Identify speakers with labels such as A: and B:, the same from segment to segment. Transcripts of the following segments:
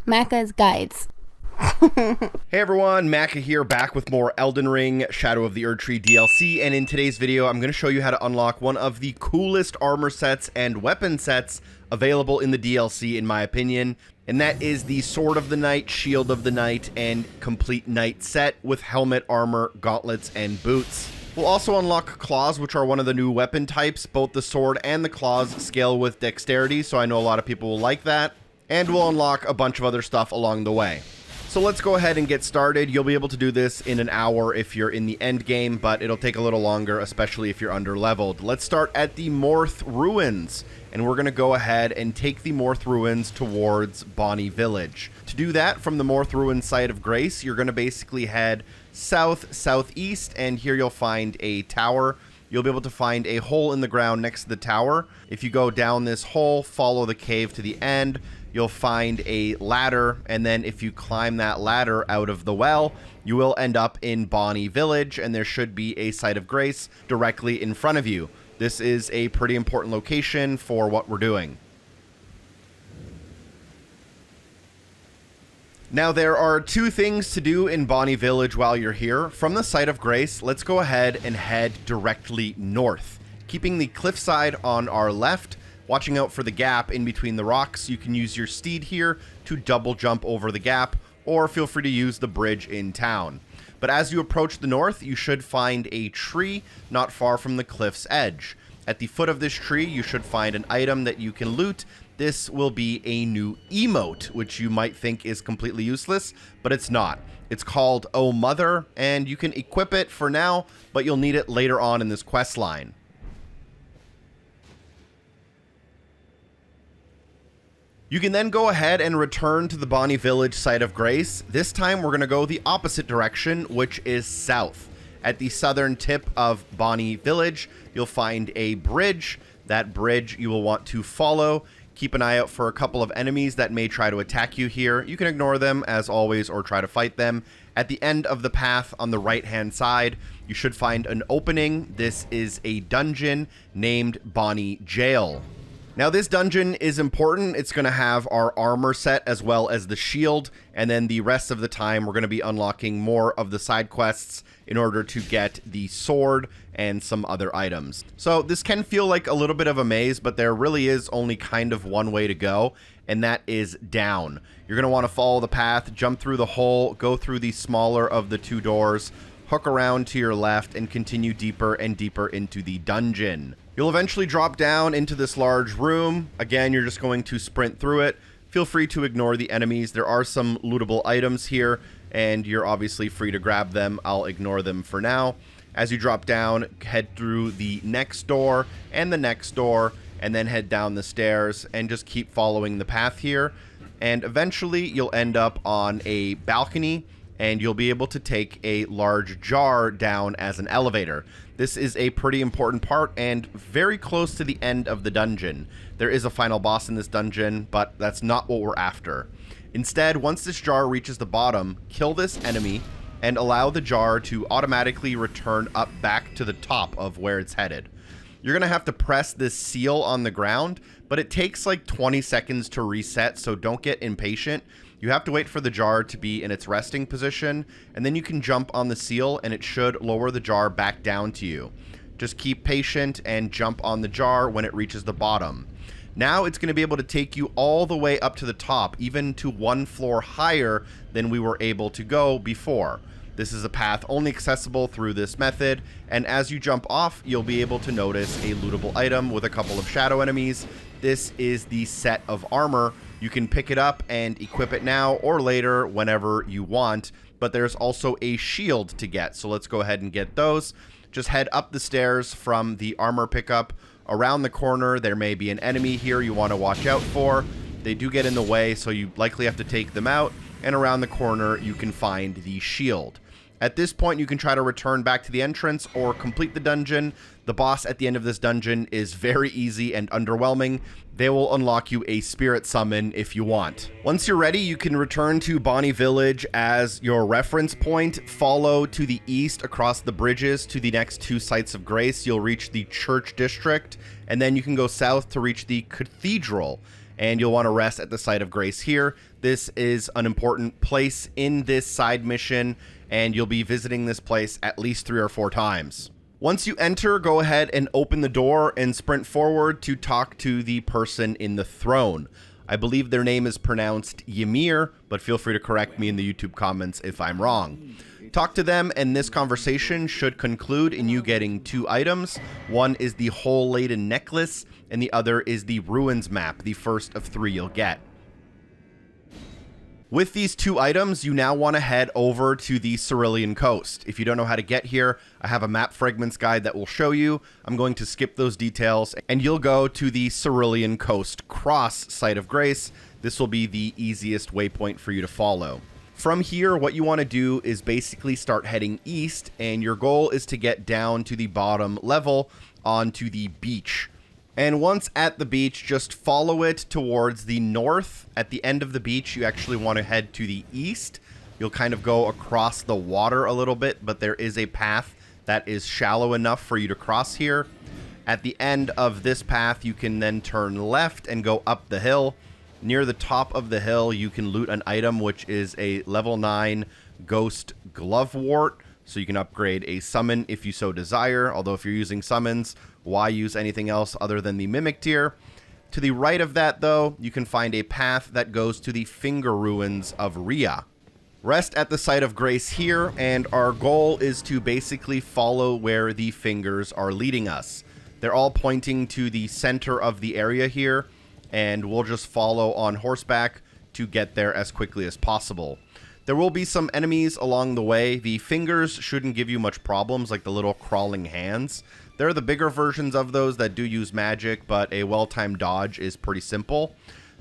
A: Macca's guides.
B: Hey everyone, Macca here, back with more Elden Ring Shadow of the Erdtree DLC, and in today's video I'm going to show you how to unlock one of the coolest armor sets and weapon sets available in the DLC in my opinion, and that is the Sword of the Knight, Shield of the Knight, and Complete Knight set with helmet, armor, gauntlets, and boots. We'll also unlock claws, which are one of the new weapon types. Both the sword and the claws scale with dexterity, so I know a lot of people will like that, and we'll unlock a bunch of other stuff along the way. So let's go ahead and get started. You'll be able to do this in an hour if you're in the end game, but it'll take a little longer, especially if you're under leveled. Let's start at the Morth Ruins, and we're going to go ahead and take the Morth Ruins towards Bonny Village. To do that, from the Morth Ruins site of Grace, you're going to basically head south-southeast, and here you'll find a tower. You'll be able to find a hole in the ground next to the tower. If you go down this hole, follow the cave to the end, you'll find a ladder, and then if you climb that ladder out of the well, you will end up in Bonny Village, and there should be a site of Grace directly in front of you. This is a pretty important location for what we're doing. Now, there are two things to do in Bonny Village while you're here. From the site of Grace, let's go ahead and head directly north, keeping the cliffside on our left. Watching out for the gap in between the rocks. You can use your steed here to double jump over the gap, or feel free to use the bridge in town. But as you approach the north, you should find a tree not far from the cliff's edge. At the foot of this tree, you should find an item that you can loot. This will be a new emote, which you might think is completely useless, but it's not. It's called Oh Mother, and you can equip it for now, but you'll need it later on in this quest line. You can then go ahead and return to the Bonny Village site of Grace. This time we're going to go the opposite direction, which is south. At the southern tip of Bonny Village, you'll find a bridge. That bridge you will want to follow. Keep an eye out for a couple of enemies that may try to attack you here. You can ignore them as always or try to fight them. At the end of the path on the right hand side, you should find an opening. This is a dungeon named Bonny Gaol. Now, this dungeon is important. It's going to have our armor set as well as the shield, and then the rest of the time we're going to be unlocking more of the side quests in order to get the sword and some other items. So this can feel like a little bit of a maze, but there really is only kind of one way to go, and that is down. You're going to want to follow the path, jump through the hole, go through the smaller of the two doors, hook around to your left, and continue deeper and deeper into the dungeon. You'll eventually drop down into this large room. Again, you're just going to sprint through it. Feel free to ignore the enemies. There are some lootable items here, and you're obviously free to grab them. I'll ignore them for now. As you drop down, head through the next door and the next door, and then head down the stairs and just keep following the path here. And eventually, you'll end up on a balcony, and you'll be able to take a large jar down as an elevator. This is a pretty important part and very close to the end of the dungeon. There is a final boss in this dungeon, but that's not what we're after. Instead, once this jar reaches the bottom, kill this enemy and allow the jar to automatically return up back to the top of where it's headed. You're going to have to press this seal on the ground, but it takes like 20 seconds to reset, so don't get impatient. You have to wait for the jar to be in its resting position, and then you can jump on the seal and it should lower the jar back down to you. Just keep patient and jump on the jar when it reaches the bottom. Now it's going to be able to take you all the way up to the top, even to one floor higher than we were able to go before. This is a path only accessible through this method, and as you jump off, you'll be able to notice a lootable item with a couple of shadow enemies. This is the set of armor. You can pick it up and equip it now or later whenever you want, but there's also a shield to get, so let's go ahead and get those. Just head up the stairs from the armor pickup. Around the corner, there may be an enemy here you want to watch out for. They do get in the way, so you likely have to take them out, and around the corner, you can find the shield. At this point, you can try to return back to the entrance or complete the dungeon. The boss at the end of this dungeon is very easy and underwhelming. They will unlock you a spirit summon if you want. Once you're ready, you can return to Bonny Village as your reference point. Follow to the east across the bridges to the next two sites of grace. You'll reach the church district, and then you can go south to reach the cathedral. And you'll want to rest at the site of grace here. This is an important place in this side mission, and you'll be visiting this place at least 3 or 4 times. Once you enter, go ahead and open the door and sprint forward to talk to the person in the throne. I believe their name is pronounced Ymir, but feel free to correct me in the YouTube comments if I'm wrong. Talk to them, and this conversation should conclude in you getting 2 items. One is the Hole-Laden Necklace, and the other is the Ruins Map, the first of 3 you'll get. With these 2 items, you now want to head over to the Cerulean Coast. If you don't know how to get here, I have a map fragments guide that will show you. I'm going to skip those details, and you'll go to the Cerulean Coast Cross Site of Grace. This will be the easiest waypoint for you to follow. From here, what you want to do is basically start heading east, and your goal is to get down to the bottom level onto the beach. And once at the beach, just follow it towards the north. At the end of the beach, you actually want to head to the east. You'll kind of go across the water a little bit, but there is a path that is shallow enough for you to cross here. At the end of this path, you can then turn left and go up the hill. Near the top of the hill, you can loot an item, which is a level 9 Ghost Glovewort. So you can upgrade a summon if you so desire. Although if you're using summons, why use anything else other than the Mimic tier? To the right of that, though, you can find a path that goes to the Finger Ruins of Rhia. Rest at the Site of Grace here, and our goal is to basically follow where the fingers are leading us. They're all pointing to the center of the area here, and we'll just follow on horseback to get there as quickly as possible. There will be some enemies along the way. The fingers shouldn't give you much problems, like the little crawling hands. They're the bigger versions of those that do use magic, but a well-timed dodge is pretty simple.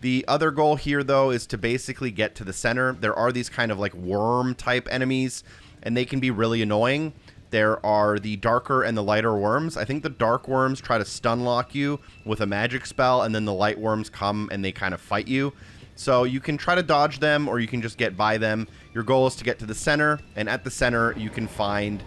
B: The other goal here, though, is to basically get to the center. There are these kind of like worm-type enemies, and they can be really annoying. There are the darker and the lighter worms. I think the dark worms try to stun lock you with a magic spell, and then the light worms come and they kind of fight you. So you can try to dodge them, or you can just get by them. Your goal is to get to the center, and at the center you can find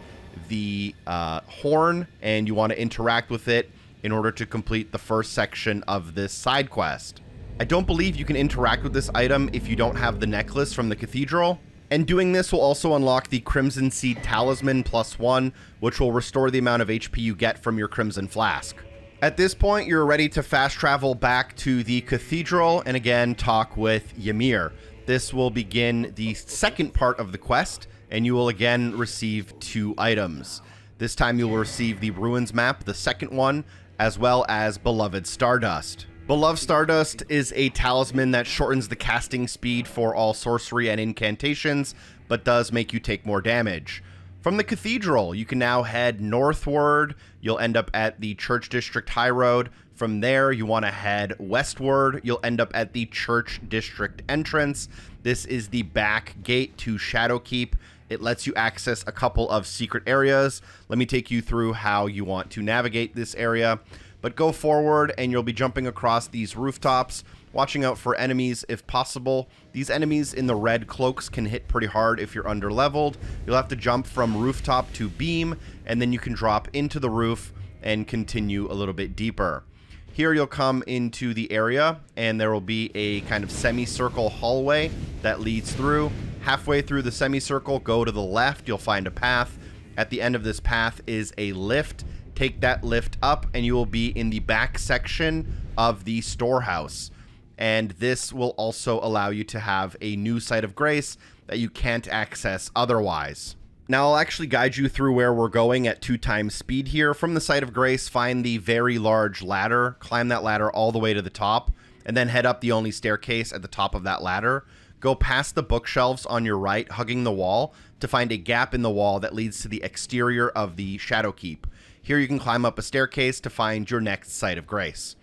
B: the horn, and you want to interact with it in order to complete the first section of this side quest. I don't believe you can interact with this item if you don't have the necklace from the Cathedral. And doing this will also unlock the Crimson Seed Talisman +1, which will restore the amount of HP you get from your Crimson Flask. At this point, you're ready to fast travel back to the Cathedral and again talk with Ymir. This will begin the second part of the quest, and you will again receive 2 items. This time you will receive the Ruins Map, the second one, as well as Beloved Stardust. Beloved Stardust is a talisman that shortens the casting speed for all sorcery and incantations, but does make you take more damage. From the Cathedral, you can now head northward. You'll end up at the Church District High Road. From there, you want to head westward. You'll end up at the Church District entrance. This is the back gate to Shadowkeep. It lets you access a couple of secret areas. Let me take you through how you want to navigate this area. But go forward, and you'll be jumping across these rooftops, watching out for enemies if possible. These enemies in the red cloaks can hit pretty hard if you're underleveled. You'll have to jump from rooftop to beam, and then you can drop into the roof and continue a little bit deeper. Here you'll come into the area, and there will be a kind of semicircle hallway that leads through. Halfway through the semicircle, go to the left. You'll find a path. At the end of this path is a lift. Take that lift up, and you will be in the back section of the storehouse. And this will also allow you to have a new Site of Grace that you can't access otherwise. Now, I'll actually guide you through where we're going at 2 times speed here. From the Site of Grace, find the very large ladder, climb that ladder all the way to the top, and then head up the only staircase at the top of that ladder. Go past the bookshelves on your right, hugging the wall, to find a gap in the wall that leads to the exterior of the Shadowkeep. Here you can climb up a staircase to find your next Site of Grace.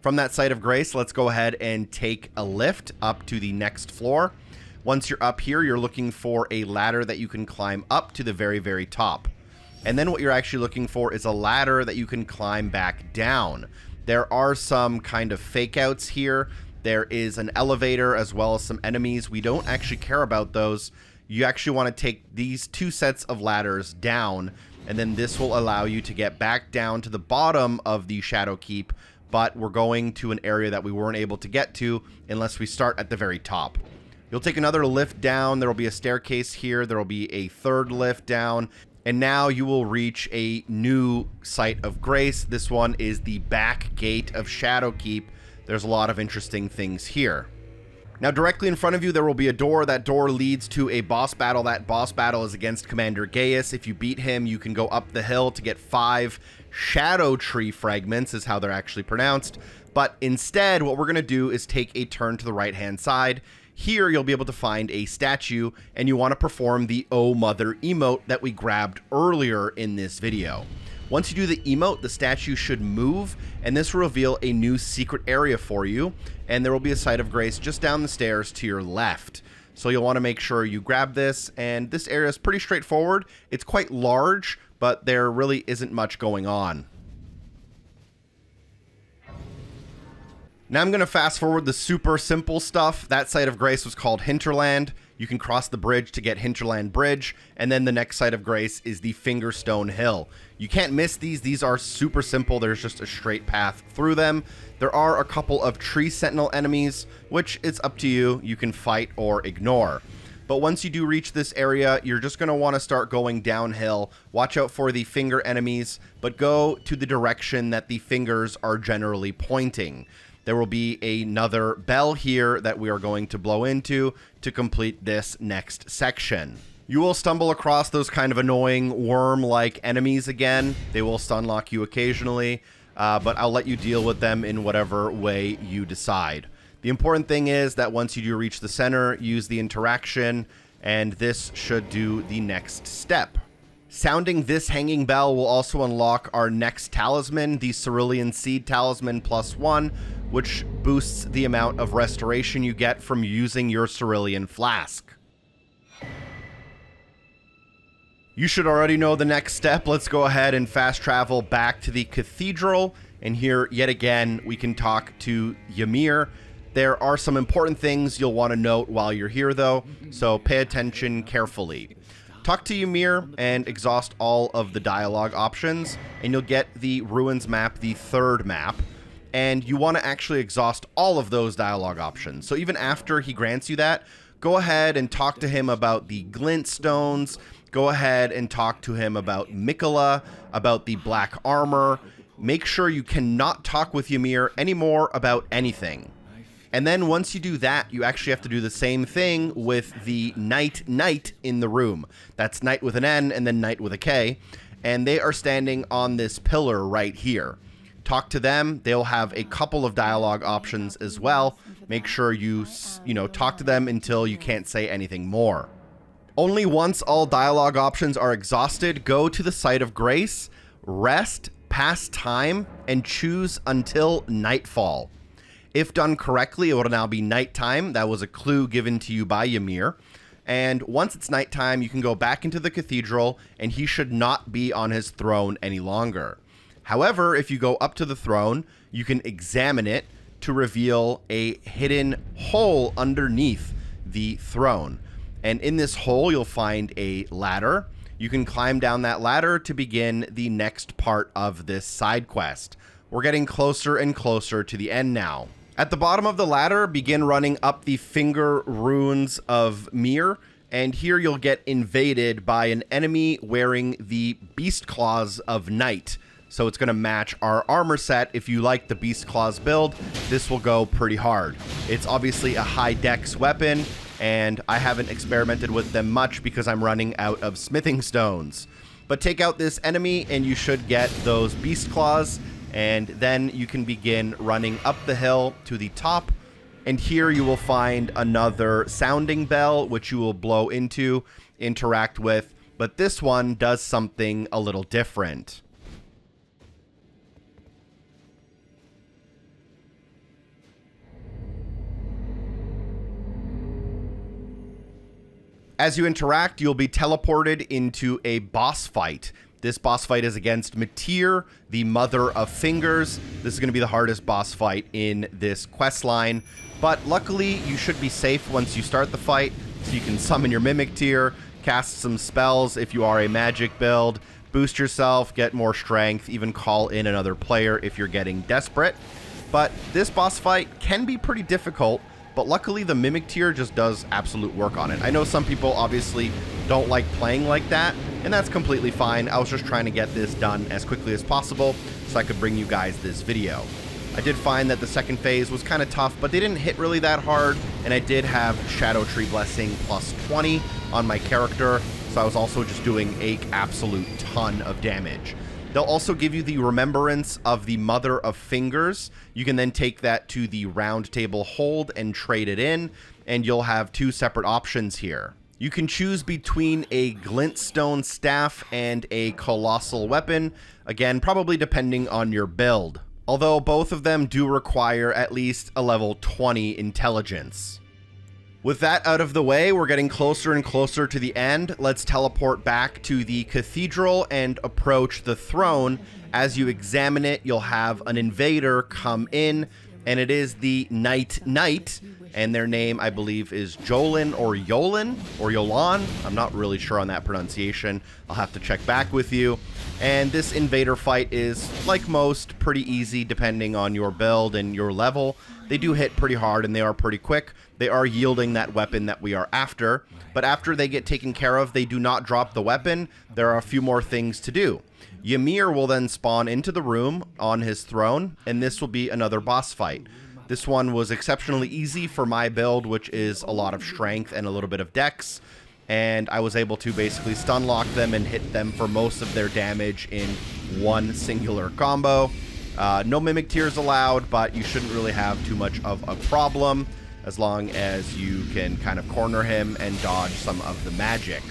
B: From that Site of Grace, let's go ahead and take a lift up to the next floor. Once you're up here, you're looking for a ladder that you can climb up to the very, very top. And then what you're actually looking for is a ladder that you can climb back down. There are some kind of fake outs here. There is an elevator as well as some enemies. We don't actually care about those. You actually want to take these 2 sets of ladders down, and then this will allow you to get back down to the bottom of the Shadowkeep, but we're going to an area that we weren't able to get to unless we start at the very top. You'll take another lift down. There will be a staircase here. There will be a third lift down. And now you will reach a new site of grace. This one is the back gate of Shadowkeep. There's a lot of interesting things here. Now, directly in front of you, there will be a door. That door leads to a boss battle. That boss battle is against Commander Gaius. If you beat him, you can go up the hill to get 5 Shadow Tree fragments, is how they're actually pronounced. But instead, what we're going to do is take a turn to the right-hand side. Here, you'll be able to find a statue, and you want to perform the Oh Mother emote that we grabbed earlier in this video. Once you do the emote, the statue should move, and this will reveal a new secret area for you, and there will be a site of grace just down the stairs to your left. So you'll want to make sure you grab this, and this area is pretty straightforward. It's quite large, but there really isn't much going on. Now I'm going to fast forward the super simple stuff. That site of grace was called Hinterland. You can cross the bridge to get Hinterland Bridge, and then the next site of grace is the Fingerstone Hill. You can't miss these. These are super simple. There's just a straight path through them. There are a couple of tree sentinel enemies, which it's up to you. You can fight or ignore. But once you do reach this area, you're just going to want to start going downhill. Watch out for the finger enemies, but go to the direction that the fingers are generally pointing. There will be another bell here that we are going to blow into to complete this next section. You will stumble across those kind of annoying worm-like enemies again. They will stunlock you occasionally, but I'll let you deal with them in whatever way you decide. The important thing is that once you do reach the center, use the interaction, and this should do the next step. Sounding this hanging bell will also unlock our next talisman, the Cerulean Seed Talisman +1, which boosts the amount of restoration you get from using your Cerulean Flask. You should already know the next step. Let's go ahead and fast travel back to the Cathedral, and here, yet again, we can talk to Ymir. There are some important things you'll want to note while you're here, though, so pay attention carefully. Talk to Ymir and exhaust all of the dialogue options, and you'll get the Ruins map, the third map, and you want to actually exhaust all of those dialogue options. So even after he grants you that, go ahead and talk to him about the glint stones, go ahead and talk to him about Mikola, about the black armor. Make sure you cannot talk with Ymir anymore about anything. And then once you do that, you actually have to do the same thing with the knight in the room. That's knight with an N and then knight with a K. And they are standing on this pillar right here. Talk to them. They'll have a couple of dialogue options as well. Make sure you talk to them until you can't say anything more. Only once all dialogue options are exhausted, go to the site of grace, rest, pass time, and choose until nightfall. If done correctly, it will now be nighttime. That was a clue given to you by Ymir. And once it's nighttime, you can go back into the cathedral, and he should not be on his throne any longer. However, if you go up to the throne, you can examine it to reveal a hidden hole underneath the throne. And in this hole, you'll find a ladder. You can climb down that ladder to begin the next part of this side quest. We're getting closer and closer to the end now. At the bottom of the ladder, begin running up the finger runes of Ymir, and here you'll get invaded by an enemy wearing the Beast Claws of Night. So it's going to match our armor set. If you like the Beast Claws build, this will go pretty hard. It's obviously a high dex weapon, and I haven't experimented with them much because I'm running out of smithing stones. But take out this enemy and you should get those Beast Claws, and then you can begin running up the hill to the top, and here you will find another sounding bell which you will blow into, interact with, but this one does something a little different. As you interact, you'll be teleported into a boss fight. This boss fight is against Metyr, the Mother of Fingers. This is going to be the hardest boss fight in this quest line, but luckily you should be safe once you start the fight, so you can summon your Mimic tier, cast some spells if you are a magic build, boost yourself, get more strength, even call in another player if you're getting desperate. But this boss fight can be pretty difficult, but luckily the Mimic tier just does absolute work on it. I know some people obviously don't like playing like that, and that's completely fine. I was just trying to get this done as quickly as possible so I could bring you guys this video. I did find that the second phase was kind of tough, but they didn't hit really that hard, and I did have Shadow Tree Blessing plus 20 on my character, so I was also just doing an absolute ton of damage. They'll also give you the Remembrance of the Mother of Fingers. You can then take that to the Round Table Hold and trade it in, and you'll have two separate options here. You can choose between a Glintstone Staff and a Colossal Weapon, again, probably depending on your build. Although both of them do require at least a level 20 intelligence. With that out of the way, we're getting closer and closer to the end. Let's teleport back to the Cathedral and approach the throne. As you examine it, you'll have an invader come in, and it is the Knight, and their name, I believe, is Jolin or Yolan or Yolan. I'm not really sure on that pronunciation. I'll have to check back with you. And this invader fight is, like most, pretty easy depending on your build and your level. They do hit pretty hard and they are pretty quick. They are yielding that weapon that we are after. But after they get taken care of, they do not drop the weapon. There are a few more things to do. Ymir will then spawn into the room on his throne, and this will be another boss fight. This one was exceptionally easy for my build, which is a lot of strength and a little bit of dex. And I was able to basically stun lock them and hit them for most of their damage in one singular combo. No Mimic tiers allowed, but you shouldn't really have too much of a problem as long as you can kind of corner him and dodge some of the magic.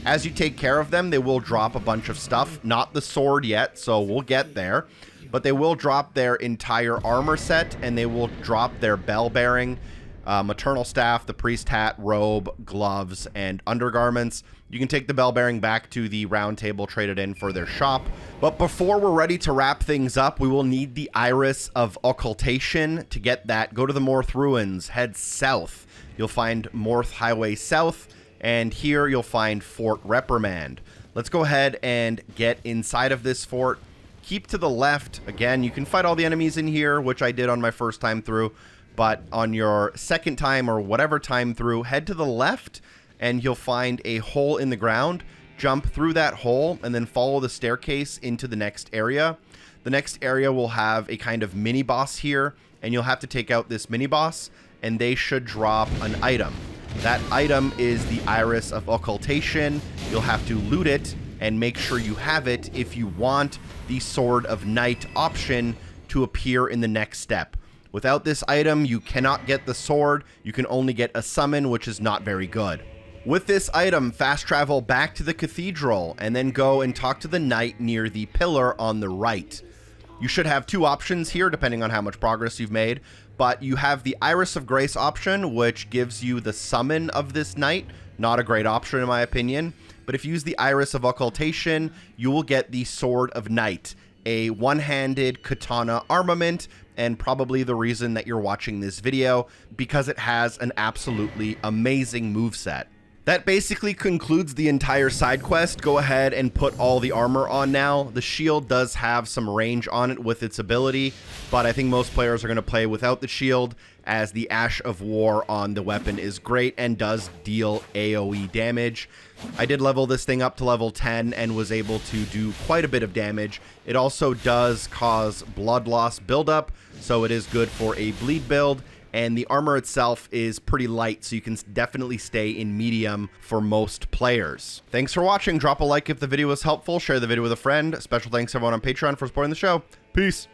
B: As you take care of them, they will drop a bunch of stuff. Not the sword yet, so we'll get there. But they will drop their entire armor set, and they will drop their bell bearing, maternal staff, the priest hat, robe, gloves, and undergarments. You can take the bell bearing back to the round table, trade it in for their shop. But before we're ready to wrap things up, we will need the Iris of Occultation. To get that, go to the Morth Ruins, head south. You'll find Morth Highway South, and here you'll find Fort Reprimand. Let's go ahead and get inside of this fort. Keep to the left. Again, you can fight all the enemies in here, which I did on my first time through. But on your second time or whatever time through, head to the left and you'll find a hole in the ground. Jump through that hole and then follow the staircase into the next area. The next area will have a kind of mini boss here, and you'll have to take out this mini boss, and they should drop an item. That item is the Iris of Occultation. You'll have to loot it and make sure you have it if you want the Sword of Night option to appear in the next step. Without this item, you cannot get the sword. You can only get a summon, which is not very good. With this item, fast travel back to the Cathedral and then go and talk to the knight near the pillar on the right. You should have two options here depending on how much progress you've made, but you have the Iris of Grace option, which gives you the summon of this knight. Not a great option in my opinion, but if you use the Iris of Occultation, you will get the Sword of Night, a one-handed katana armament, and probably the reason that you're watching this video, because it has an absolutely amazing moveset. That basically concludes the entire side quest. Go ahead and put all the armor on now. The shield does have some range on it with its ability, but I think most players are going to play without the shield, as the Ash of War on the weapon is great and does deal AoE damage. I did level this thing up to level 10 and was able to do quite a bit of damage. It also does cause blood loss buildup, so it is good for a bleed build. And the armor itself is pretty light, so you can definitely stay in medium for most players. Thanks for watching. Drop a like if the video was helpful. Share the video with a friend. Special thanks to everyone on Patreon for supporting the show. Peace.